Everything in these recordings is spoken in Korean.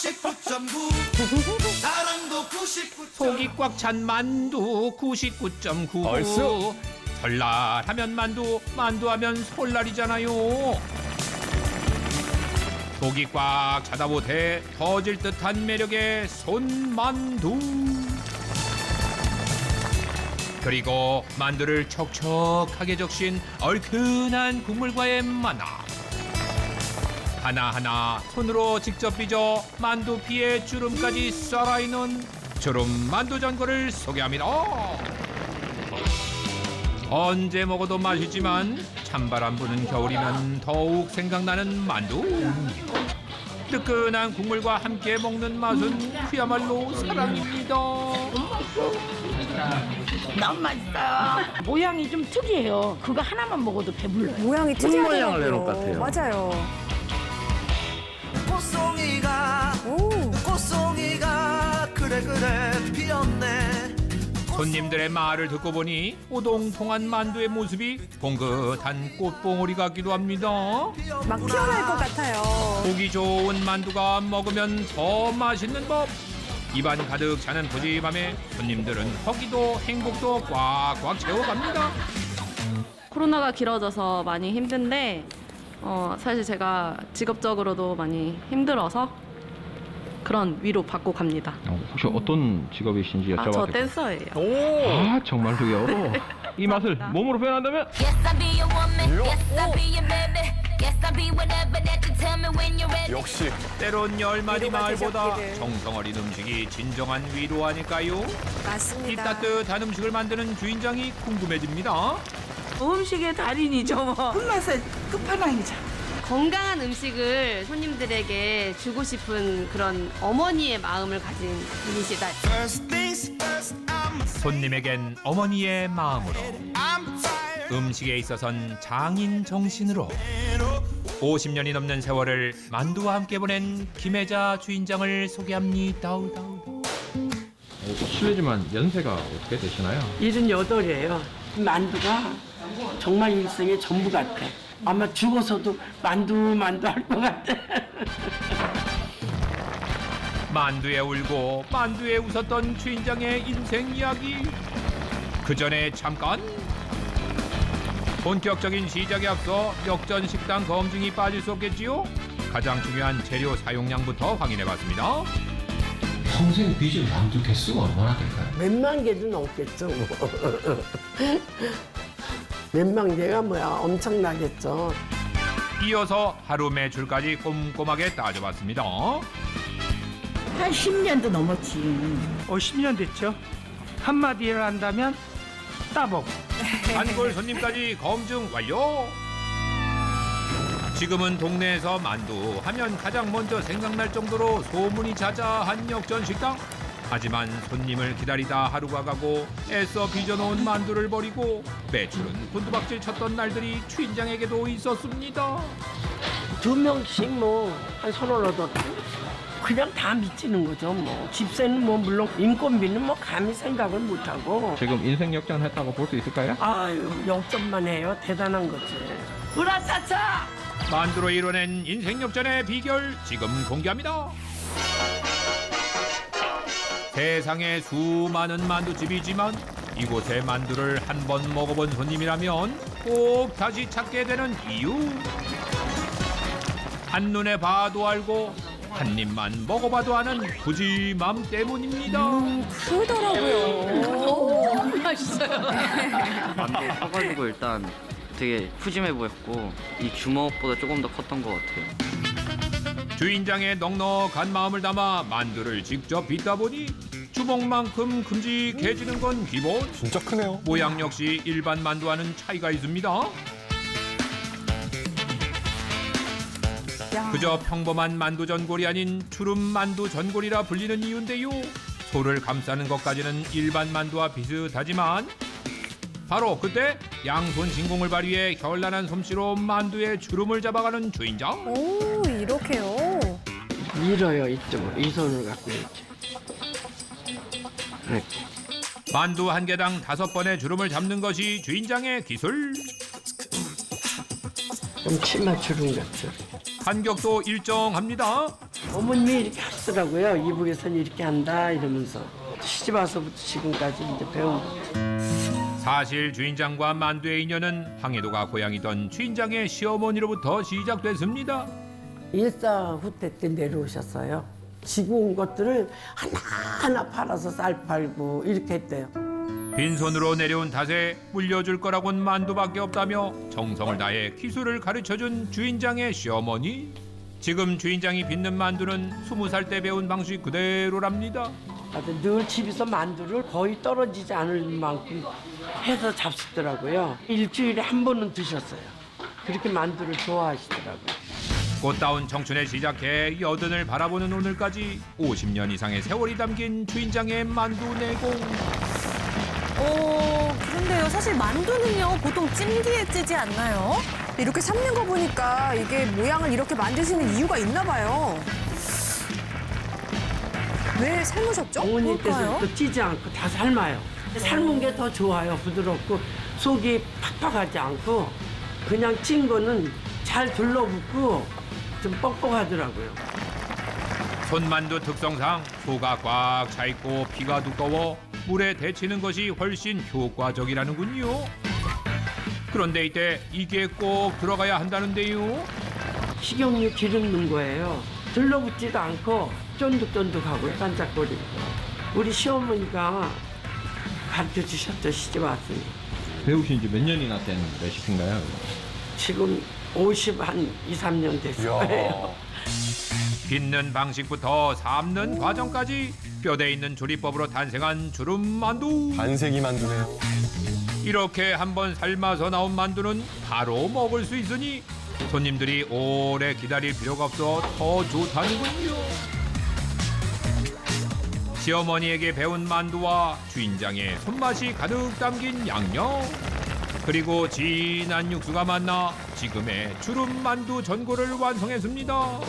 99.9 사랑도 99.9 속이 꽉 찬 만두 99.9. 얼쑤. 설날하면 만두, 만두하면 설날이잖아요. 속이 꽉 차다 못해 터질 듯한 매력의 손만두. 그리고 만두를 척척하게 적신 얼큰한 국물과의 만남. 하나하나 손으로 직접 빚어 만두피에 주름까지 썰어있는 주름 만두 전골을 소개합니다. 언제 먹어도 맛있지만 찬바람 부는 겨울이면 더욱 생각나는 만두. 뜨끈한 국물과 함께 먹는 맛은 그야말로 사랑입니다. 너무 맛있어요. 모양이 좀 특이해요. 그거 하나만 먹어도 배불러요. 모양이 모양을 내놓은 특이하더라고요. 것 같아요. 맞아요. 꽃송이가 오. 꽃송이가 그래 피었네. 손님들의 말을 듣고 보니 오동통한 만두의 모습이 봉긋한 꽃봉오리 같기도 합니다. 막 피어날 것 같아요. 보기 좋은 만두가 먹으면 더 맛있는 법. 입안 가득 차는 푸짐함에 손님들은 허기도 행복도 꽉꽉 채워갑니다. 코로나가 길어져서 많이 힘든데 사실 제가 직업적으로도 많이 힘들어서 그런 위로 받고 갑니다. 혹시 어떤 직업이신지 여쭤봐도 저 될까요? 댄서예요. 아 정말로요? 이 맛을 몸으로 표현한다면? Yes, I be your woman. Yes, I be your baby. Yes, I be whatever that you tell me when you're ready. 역시 때론 열마디 위로가 말보다 되셨기를. 정성 어린 음식이 진정한 위로 아닐까요? 이 맞습니다. 따뜻한 음식을 만드는 주인장이 궁금해집니다. 음식의 달인이죠. 뭐. 손맛의 끝판왕이죠. 건강한 음식을 손님들에게 주고 싶은 그런 어머니의 마음을 가진 분이시다. First things first, 손님에겐 어머니의 마음으로, I'm fired. 음식에 있어선 장인 정신으로 50년이 넘는 세월을 만두와 함께 보낸 김혜자 주인장을 소개합니다. 실례지만 연세가 어떻게 되시나요? 78이에요. 만두가 정말 일생의 전부 같아. 아마 죽어서도 만두 할 것 같아. 만두에 울고 만두에 웃었던 주인장의 인생 이야기. 그 전에 잠깐 본격적인 시작에 앞서 역전 식당 검증이 빠질 수 없겠지요. 가장 중요한 재료 사용량부터 확인해봤습니다. 평생 빚을 만두 개수가 얼마나 될까요? 몇만 개도 넘겠죠. 뭐. 몇만 개가 뭐야 엄청나겠죠. 이어서 하루 매출까지 꼼꼼하게 따져봤습니다. 한 10년도 넘었지. 10년 됐죠. 한마디로 한다면 따복. 단골 손님까지 검증 완료. 지금은 동네에서 만두 하면 가장 먼저 생각날 정도로 소문이 자자한 역전 식당. 하지만 손님을 기다리다 하루가 가고 애써 빚어놓은 만두를 버리고 매출은 곤두박질 쳤던 날들이 주인장에게도 있었습니다. 2명씩 뭐 한 서너 얻어 그냥 다 미치는 거죠. 뭐 집세는 뭐 물론 인건비는 뭐 감히 생각을 못 하고. 지금 인생 역전했다고 볼 수 있을까요? 아유 역전만 해요. 대단한 거지. 으라차차. 만두로 이뤄낸 인생 역전의 비결 지금 공개합니다. 세상에 수많은 만두집이지만 이곳의 만두를 한 번 먹어본 손님이라면 꼭 다시 찾게 되는 이유. 한눈에 봐도 알고 한 입만 먹어봐도 아는 푸짐함 때문입니다. 크더라고요. 만두 사가지고 일단 되게 푸짐해 보였고 이 주먹보다 조금 더 컸던 것 같아요. 주인장의 넉넉한 마음을 담아 만두를 직접 빚다 보니 주먹만큼 큼직해지는 건 기본. 진짜 크네요. 모양 역시 일반 만두와는 차이가 있습니다. 야. 그저 평범한 만두 전골이 아닌 주름 만두 전골이라 불리는 이유인데요. 소를 감싸는 것까지는 일반 만두와 비슷하지만 바로 그때 양손 진공을 발휘해 현란한 솜씨로 만두의 주름을 잡아가는 주인장. 오, 이렇게요. 밀어요 이쪽으로 이 손을 갖고 이렇게. 만두 한 개당 5번의 주름을 잡는 것이 주인장의 기술. 좀 치마 주름 같죠. 간격도 일정합니다. 어머님이 이렇게 하시더라고요. 이북에서는 이렇게 한다 이러면서 시집 와서부터 지금까지 이제 배운 거죠. 사실 주인장과 만두의 인연은 황해도가 고향이던 주인장의 시어머니로부터 시작됐습니다. 일사후퇴 때 내려오셨어요. 지고 온 것들을 하나하나 팔아서 쌀 팔고 이렇게 했대요. 빈손으로 내려온 탓에 물려줄 거라곤 만두밖에 없다며 정성을 다해 기술을 가르쳐준 주인장의 시어머니. 지금 주인장이 빚는 만두는 20살 때 배운 방식 그대로랍니다. 늘 집에서 만두를 거의 떨어지지 않을 만큼 해서 잡수더라고요. 일주일에 한 번은 드셨어요. 그렇게 만두를 좋아하시더라고요. 꽃다운 청춘에 시작해 여든을 바라보는 오늘까지 50년 이상의 세월이 담긴 주인장의 만두 내공. 그런데요. 사실 만두는요. 보통 찜기에 찌지 않나요? 이렇게 삶는 거 보니까 이게 모양을 이렇게 만드시는 이유가 있나 봐요. 왜 삶으셨죠? 어머니께서 뭘까요? 또 찌지 않고 다 삶아요. 삶은 게 더 좋아요. 부드럽고 속이 팍팍하지 않고 그냥 찐 거는 잘 둘러붙고 좀 뻑뻑하더라고요. 손만두 특성상 소가 꽉 차 있고 피가 두꺼워 물에 데치는 것이 훨씬 효과적이라는군요. 그런데 이때 이게 꼭 들어가야 한다는데요. 식용유 기름 넣은 거예요. 들러붙지도 않고 쫀득쫀득하고 반짝거리고. 우리 시어머니가 가르쳐 주셨죠. 시집 왔으니. 배우신 지 몇 년이나 된 레시피인가요? 지금 50한 2, 3년 됐을 거예요. 빚는 방식부터 삶는 과정까지 뼈대 있는 조리법으로 탄생한 주름 만두. 반세기 만두네요. 이렇게 한번 삶아서 나온 만두는 바로 먹을 수 있으니 손님들이 오래 기다릴 필요가 없어 더 좋다는군요. 시어머니에게 배운 만두와 주인장의 손맛이 가득 담긴 양념, 그리고 진한 육수가 만나 지금의 주름 만두 전골을 완성했습니다.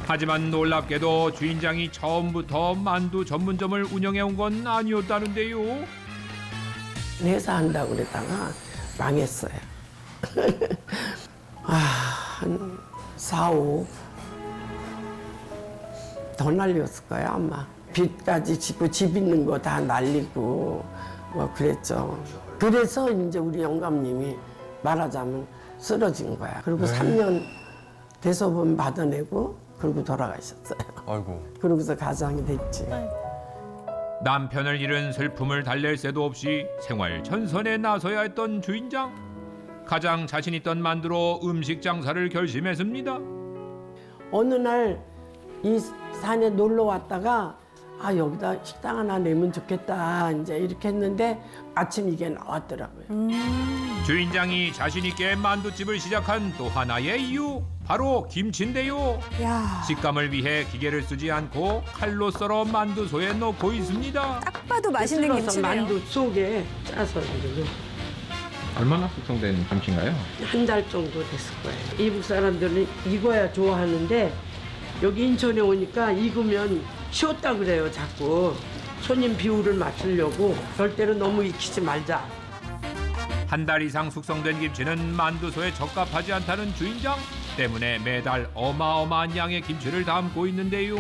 하지만 놀랍게도 주인장이 처음부터 만두 전문점을 운영해온 건 아니었다는데요. 회사 한다고 그랬다가 망했어요. 한 4, 5. 더 날렸을 거예요, 아마. 빚까지 짓고 집 있는 거 다 날리고 뭐 그랬죠. 그래서 이제 우리 영감님이 말하자면 쓰러진 거야. 그리고 3년 대소금 받아내고 그리고 돌아가셨어요. 아이고. 그러고서 가장이 됐지. 남편을 잃은 슬픔을 달랠 새도 없이 생활 전선에 나서야 했던 주인장. 가장 자신 있던 만두로 음식 장사를 결심했습니다. 어느 날 이 산에 놀러 왔다가 여기다 식당 하나 내면 좋겠다 이제 이렇게 했는데 아침 이게 나왔더라고요. 주인장이 자신 있게 만두집을 시작한 또 하나의 이유, 바로 김치인데요. 야, 식감을 위해 기계를 쓰지 않고 칼로 썰어 만두소에 넣고 있습니다. 딱 봐도 맛있는 썰어서 김치네요. 만두 속에 짜서 이제 얼마나 숙성된 김치인가요? 한 달 정도 됐을 거예요. 이북 사람들은 익어야 좋아하는데 여기 인천에 오니까 익으면 쉬웠다 그래요. 자꾸 손님 비율을 맞추려고 절대로 너무 익히지 말자. 한 달 이상 숙성된 김치는 만두소에 적합하지 않다는 주인장 때문에 매달 어마어마한 양의 김치를 담고 있는데요.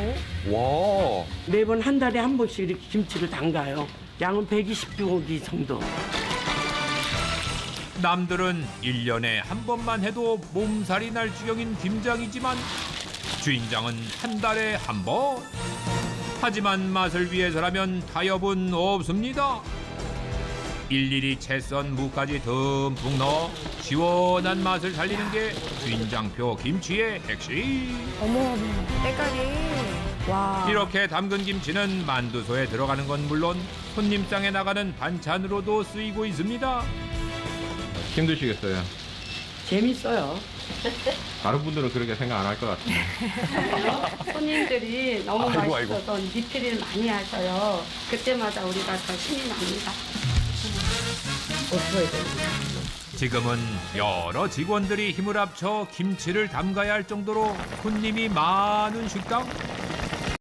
와. 매번 한 달에 한 번씩 이렇게 김치를 담가요. 양은 120포기 정도. 남들은 1년에 한 번만 해도 몸살이 날 지경인 김장이지만 주인장은 한 달에 한 번. 하지만 맛을 위해서라면 타협은 없습니다. 일일이 채 썬 무까지 듬뿍 넣어 시원한 맛을 살리는 게 주인장표 김치의 핵심. 어머, 때깔이. 와. 이렇게 담근 김치는 만두소에 들어가는 건 물론 손님상에 나가는 반찬으로도 쓰이고 있습니다. 힘드시겠어요? 재밌어요. 다른 분들은 그렇게 생각 안 할 것 같은데. 손님들이 너무 아이고, 맛있어서 리필을 많이 하셔요. 그때마다 우리가 더 신이 납니다. 지금은 여러 직원들이 힘을 합쳐 김치를 담가야 할 정도로 손님이 많은 식당.